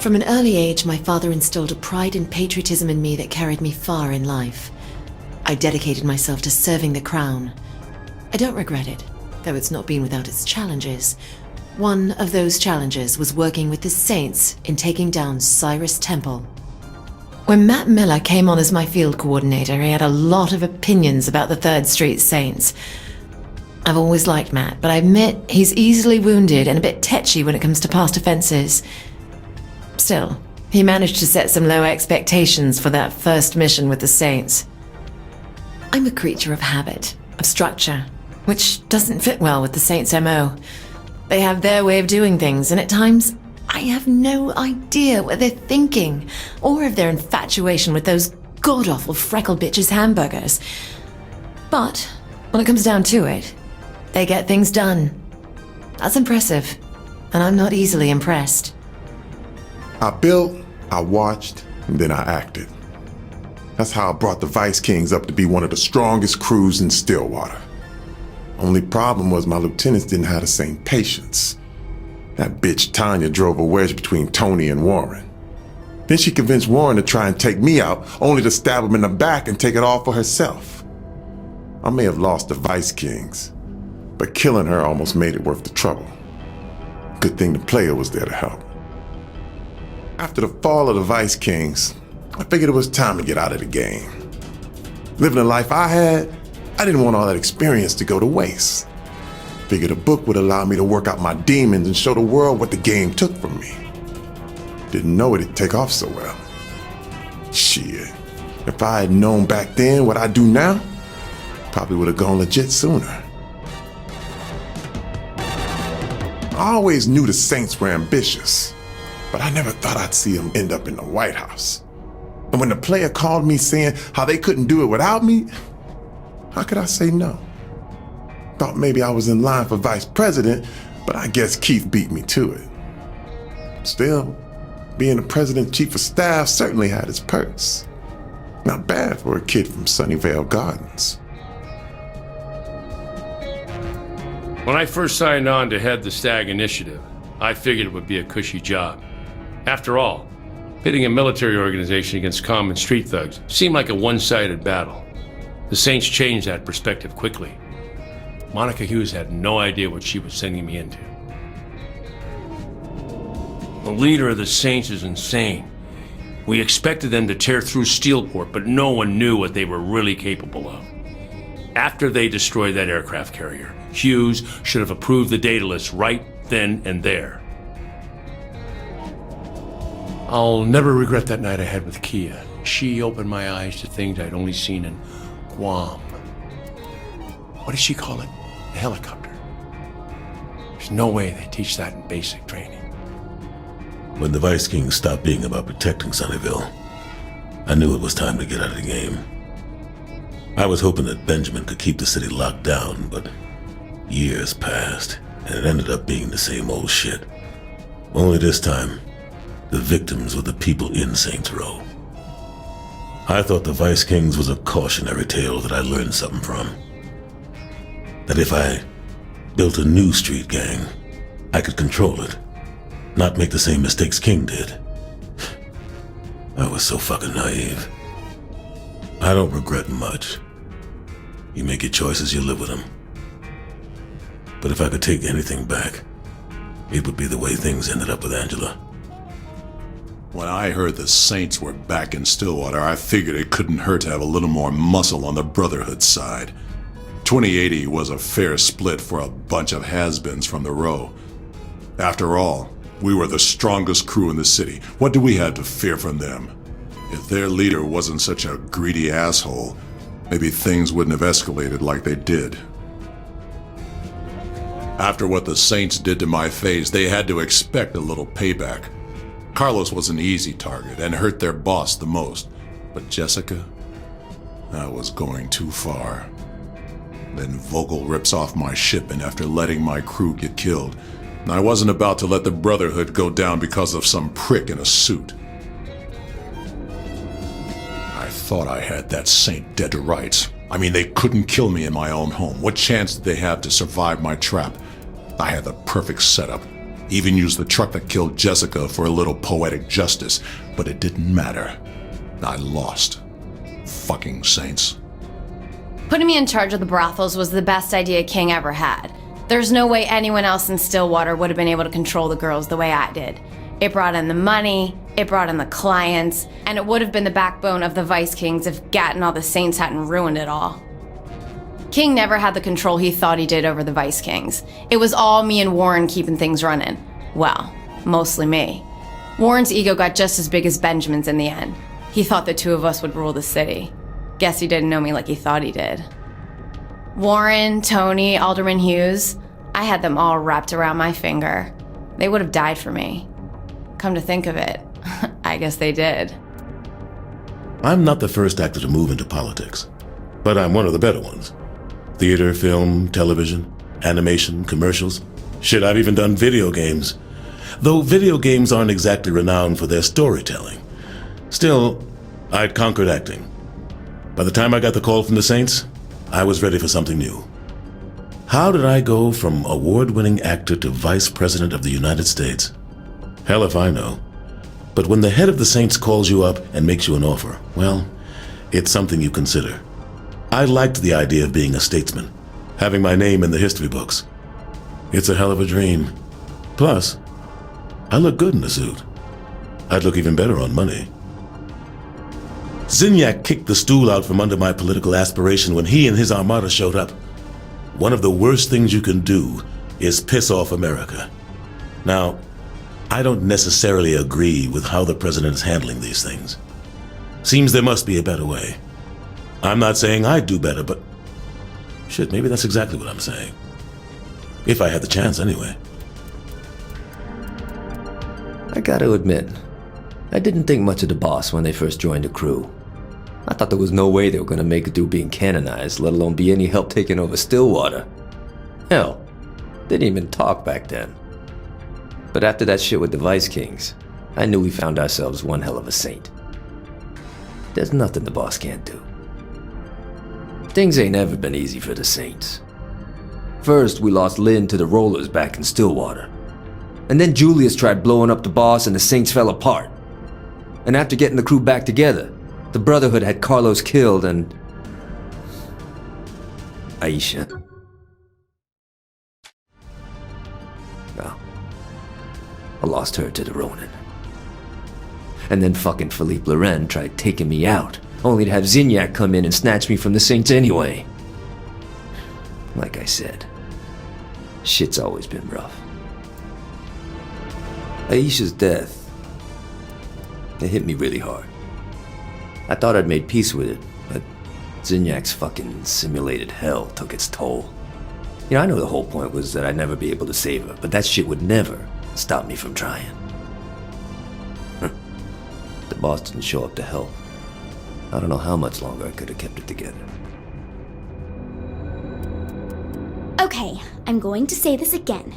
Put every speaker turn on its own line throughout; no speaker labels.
From an early age, my father instilled a pride and patriotism in me that carried me far in life. I dedicated myself to serving the crown. I don't regret it, though it's not been without its challenges. One of those challenges was working with the Saints in taking down Cyrus Temple. When Matt Miller came on as my field coordinator, he had a lot of opinions about the 3rd Street Saints. I've always liked Matt, but I admit he's easily wounded and a bit tetchy when it comes to past offenses. Still, he managed to set some low expectations for that first mission with the Saints. I'm a creature of habit, of structure, which doesn't fit well with the Saints' MO. They have their way of doing things, and at times, I have no idea what they're thinking, or of their infatuation with those god-awful freckled bitches' hamburgers. But, when it comes down to it, they get things done. That's impressive, and I'm not easily impressed.
I built, I watched, and then I acted. That's how I brought the Vice Kings up to be one of the strongest crews in Stillwater. Only problem was my lieutenants didn't have the same patience. That bitch Tanya drove a wedge between Tony and Warren. Then she convinced Warren to try and take me out, only to stab him in the back and take it all for herself. I may have lost the Vice Kings, but killing her almost made it worth the trouble. Good thing the player was there to help. After the fall of the Vice Kings, I figured it was time to get out of the game. Living the life I had, I didn't want all that experience to go to waste. Figured a book would allow me to work out my demons and show the world what the game took from me. Didn't know it'd take off so well. Shit, if I had known back then what I do now, probably would have gone legit sooner. I always knew the Saints were ambitious, but I never thought I'd see them end up in the White House. And when the player called me saying how they couldn't do it without me, how could I say no? Thought maybe I was in line for vice president, but I guess Keith beat me to it. Still, being the president's chief of staff certainly had its perks. Not bad for a kid from Sunnyvale Gardens.
When I first signed on to head the Stag Initiative, I figured it would be a cushy job. After all, pitting a military organization against common street thugs seemed like a one-sided battle. The Saints changed that perspective quickly. Monica Hughes had no idea what she was sending me into. The leader of the Saints is insane. We expected them to tear through Steelport, but no one knew what they were really capable of. After they destroyed that aircraft carrier, Hughes should have approved the data list right then and there. I'll never regret that night I had with Kia. She opened my eyes to things I'd only seen in Guam. What did she call it? A helicopter. There's no way they teach that in basic training.
When the Vice Kings stopped being about protecting Sunnyvale, I knew it was time to get out of the game. I was hoping that Benjamin could keep the city locked down, but years passed, and it ended up being the same old shit. Only this time, the victims were the people in Saints Row. I thought the Vice Kings was a cautionary tale that I learned something from. That if I built a new street gang, I could control it, not make the same mistakes King did. I was so fucking naive. I don't regret much. You make your choices, you live with them. But if I could take anything back, it would be the way things ended up with Angela.
When I heard the Saints were back in Stillwater, I figured it couldn't hurt to have a little more muscle on the Brotherhood side. 2080 was a fair split for a bunch of has-beens from the row. After all, we were the strongest crew in the city. What do we have to fear from them? If their leader wasn't such a greedy asshole, maybe things wouldn't have escalated like they did. After what the Saints did to my face, they had to expect a little payback. Carlos was an easy target and hurt their boss the most. But Jessica? That was going too far. Then Vogel rips off my shipment after letting my crew get killed. I wasn't about to let the Brotherhood go down because of some prick in a suit. I thought I had that Saint dead to rights. I mean, they couldn't kill me in my own home. What chance did they have to survive my trap? I had the perfect setup. Even used the truck that killed Jessica for a little poetic justice, but it didn't matter. I lost. Fucking Saints.
Putting me in charge of the brothels was the best idea King ever had. There's no way anyone else in Stillwater would have been able to control the girls the way I did. It brought in the money, it brought in the clients, and it would have been the backbone of the Vice Kings if Gat and all the Saints hadn't ruined it all. King never had the control he thought he did over the Vice Kings. It was all me and Warren keeping things running. Well, mostly me. Warren's ego got just as big as Benjamin's in the end. He thought the two of us would rule the city. Guess he didn't know me like he thought he did. Warren, Tony, Alderman Hughes, I had them all wrapped around my finger. They would have died for me. Come to think of it, I guess they did.
I'm not the first actor to move into politics, but I'm one of the better ones. Theater, film, television, animation, commercials. Shit, I've even done video games. Though video games aren't exactly renowned for their storytelling. Still, I'd conquered acting. By the time I got the call from the Saints, I was ready for something new. How did I go from award-winning actor to Vice President of the United States? Hell if I know. But when the head of the Saints calls you up and makes you an offer, well, it's something you consider. I liked the idea of being a statesman, having my name in the history books. It's a hell of a dream. Plus, I look good in a suit. I'd look even better on money. Zinyak kicked the stool out from under my political aspiration when he and his armada showed up. One of the worst things you can do is piss off America. Now, I don't necessarily agree with how the president is handling these things. Seems there must be a better way. I'm not saying I'd do better, but shit, maybe that's exactly what I'm saying. If I had the chance, anyway.
I gotta admit, I didn't think much of the boss when they first joined the crew. I thought there was no way they were gonna make it through being canonized, let alone be any help taking over Stillwater. Hell, they didn't even talk back then. But after that shit with the Vice Kings, I knew we found ourselves one hell of a saint. There's nothing the boss can't do. Things ain't ever been easy for the Saints. First, we lost Lynn to the Rollers back in Stillwater. And then Julius tried blowing up the boss and the Saints fell apart. And after getting the crew back together, the Brotherhood had Carlos killed and... Aisha. Well, I lost her to the Ronin. And then fucking Philippe Loren tried taking me out, only to have Zinyak come in and snatch me from the Saints anyway. Like I said, shit's always been rough. Aisha's death, it hit me really hard. I thought I'd made peace with it, but Zinyak's fucking simulated hell took its toll. You know, I know the whole point was that I'd never be able to save her, but that shit would never stop me from trying. The boss didn't show up to help. I don't know how much longer I could have kept it together.
Okay, I'm going to say this again.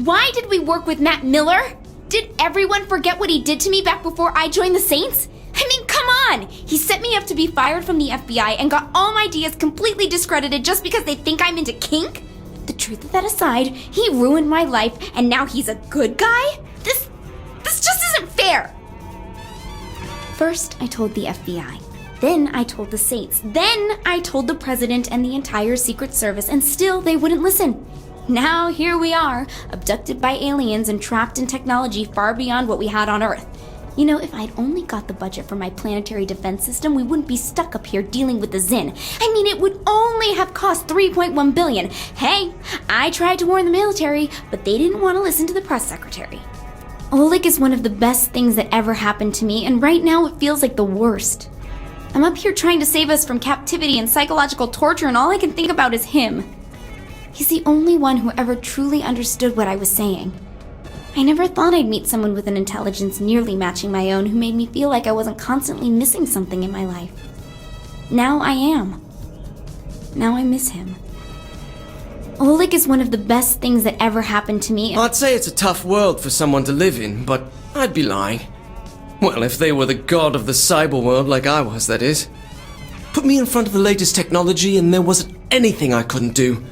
Why did we work with Matt Miller? Did everyone forget what he did to me back before I joined the Saints? I mean, come on! He set me up to be fired from the FBI and got all my ideas completely discredited just because they think I'm into kink? The truth of that aside, he ruined my life and now he's a good guy? This just isn't fair! First, I told the FBI. Then I told the Saints. Then I told the President and the entire Secret Service, and still they wouldn't listen. Now here we are, abducted by aliens and trapped in technology far beyond what we had on Earth. You know, if I'd only got the budget for my planetary defense system, we wouldn't be stuck up here dealing with the Zin. I mean, it would only have cost $3.1 billion. Hey, I tried to warn the military, but they didn't want to listen to the press secretary. Oleg is one of the best things that ever happened to me, and right now it feels like the worst. I'm up here trying to save us from captivity and psychological torture, and all I can think about is him. He's the only one who ever truly understood what I was saying. I never thought I'd meet someone with an intelligence nearly matching my own who made me feel like I wasn't constantly missing something in my life. Now I am. Now I miss him. Oleg is one of the best things that ever happened to me.
I'd say it's a tough world for someone to live in, but I'd be lying. Well, if they were the god of the cyber world like I was, that is. Put me in front of the latest technology and there wasn't anything I couldn't do.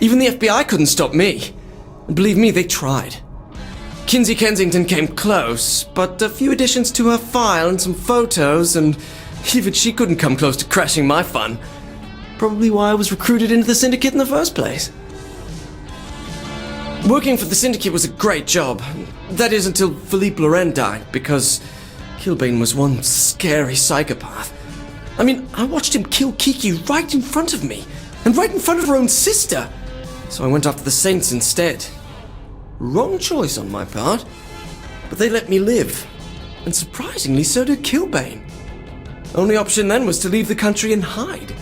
Even the FBI couldn't stop me. And believe me, they tried. Kinsey Kensington came close, but a few additions to her file and some photos, and even she couldn't come close to crashing my fun. Probably why I was recruited into the Syndicate in the first place. Working for the Syndicate was a great job. That is, until Philippe Loren died, because Kilbane was one scary psychopath. I mean, I watched him kill Kiki right in front of me, and right in front of her own sister. So I went after the Saints instead. Wrong choice on my part, but they let me live. And surprisingly, so did Kilbane. Only option then was to leave the country and hide.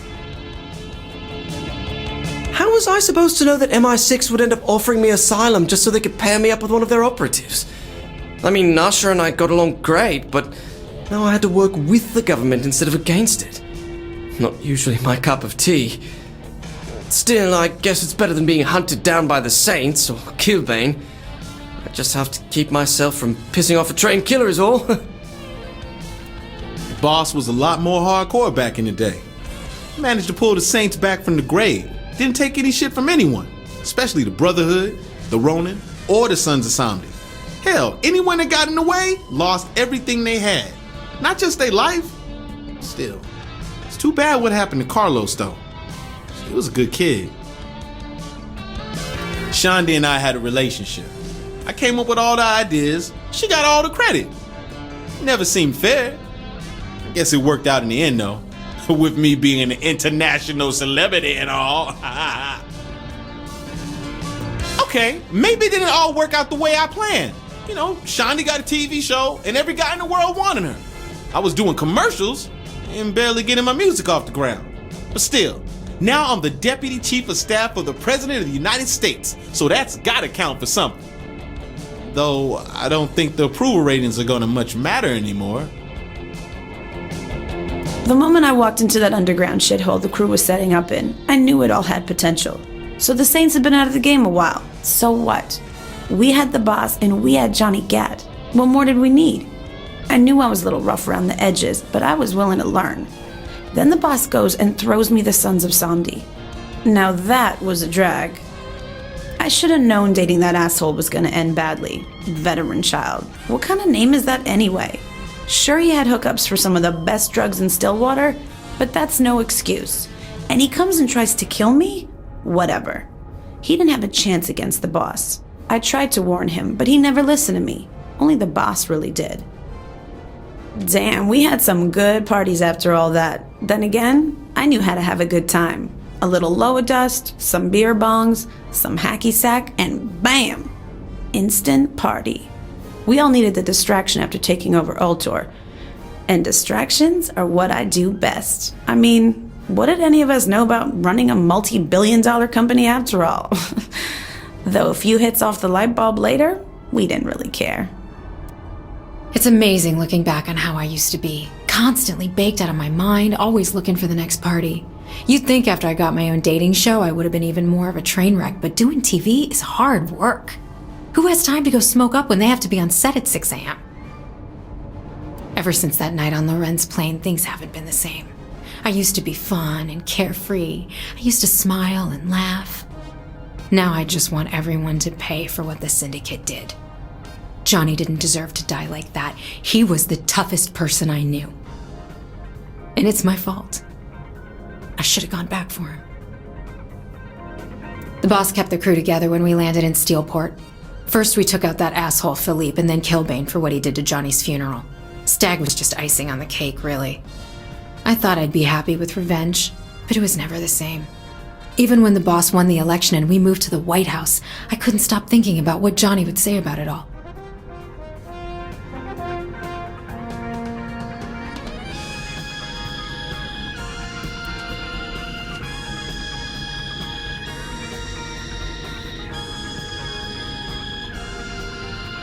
How was I supposed to know that MI6 would end up offering me asylum just so they could pair me up with one of their operatives? I mean, Nasha and I got along great, but now I had to work with the government instead of against it. Not usually my cup of tea. Still, I guess it's better than being hunted down by the Saints or Kilbane. I just have to keep myself from pissing off a trained killer is all.
The boss was a lot more hardcore back in the day. He managed to pull the Saints back from the grave. Didn't take any shit from anyone, especially the Brotherhood, the Ronin, or the Sons of Samdi. Hell, anyone that got in the way lost everything they had. Not just their life. Still, it's too bad what happened to Carlos, though. He was a good kid. Shandi and I had a relationship. I came up with all the ideas. She got all the credit. Never seemed fair. I guess it worked out in the end, though. With me being an international celebrity and all. Okay, maybe it didn't all work out the way I planned. You know, Shandi got a TV show and every guy in the world wanted her. I was doing commercials and barely getting my music off the ground. But still, now I'm the Deputy Chief of Staff of the President of the United States, so that's gotta count for something. Though I don't think the approval ratings are gonna much matter anymore.
The moment I walked into that underground shithole the crew was setting up in, I knew it all had potential. So the Saints had been out of the game a while. So what? We had the boss and we had Johnny Gat. What more did we need? I knew I was a little rough around the edges, but I was willing to learn. Then the boss goes and throws me the Sons of Samdi. Now that was a drag. I should have known dating that asshole was gonna end badly. Veteran child. What kind of name is that anyway? Sure, he had hookups for some of the best drugs in Stillwater, but that's no excuse. And he comes and tries to kill me? Whatever. He didn't have a chance against the boss. I tried to warn him, but he never listened to me. Only the boss really did. Damn, we had some good parties after all that. Then again, I knew how to have a good time. A little Loa dust, some beer bongs, some hacky sack, and bam! Instant party. We all needed the distraction after taking over Ultor. And distractions are what I do best. I mean, what did any of us know about running a multi-billion-dollar company after all? Though a few hits off the light bulb later, we didn't really care.
It's amazing looking back on how I used to be. Constantly baked out of my mind, always looking for the next party. You'd think after I got my own dating show I would have been even more of a train wreck, but doing TV is hard work. Who has time to go smoke up when they have to be on set at 6 a.m.? Ever since that night on Loren's plane, things haven't been the same. I used to be fun and carefree. I used to smile and laugh. Now I just want everyone to pay for what the Syndicate did. Johnny didn't deserve to die like that. He was the toughest person I knew. And it's my fault. I should have gone back for him. The boss kept the crew together when we landed in Steelport. First we took out that asshole Philippe and then Kilbane for what he did to Johnny's funeral. Stag was just icing on the cake, really. I thought I'd be happy with revenge, but it was never the same. Even when the boss won the election and we moved to the White House, I couldn't stop thinking about what Johnny would say about it all.